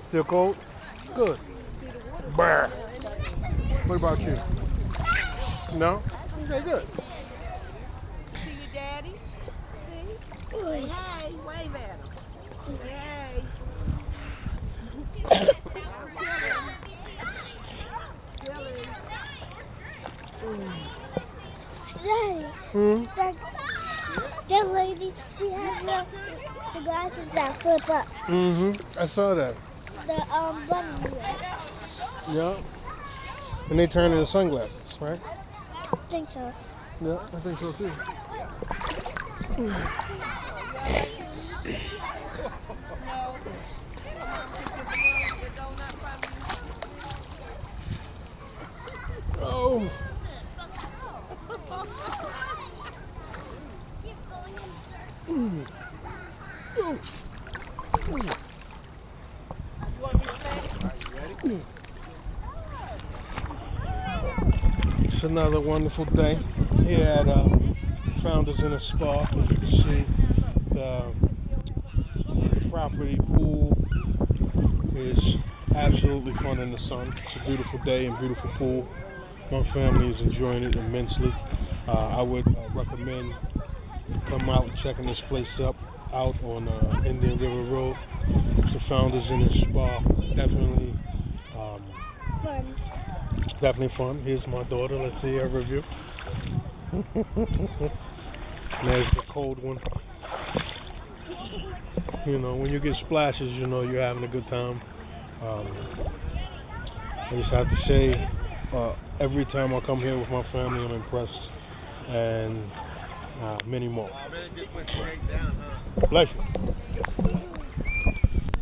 Still cold? Good. Brr. What about you? No? Okay, good. See your daddy? See? Say hey, wave at him. Hey. Daddy, that lady, she has the glasses that flip up. I saw that. The bunny ears. Yeah. And they turn into sunglasses, right? I think so. Yeah, I think so too. Oh. It's another wonderful day here at Founders in a Spa. As you can see, the property pool is absolutely fun in the sun. It's a beautiful day and beautiful pool. My family is enjoying it immensely. I would recommend come out and checking this place out on Indian River Road. It's the Founders in a Spa. Definitely Fun. Definitely fun. Here's my daughter. Let's see her review. There's the cold one. You know, when you get splashes, you know you're having a good time. I just have to say, every time I come here with my family, I'm impressed. And many more. Bless you.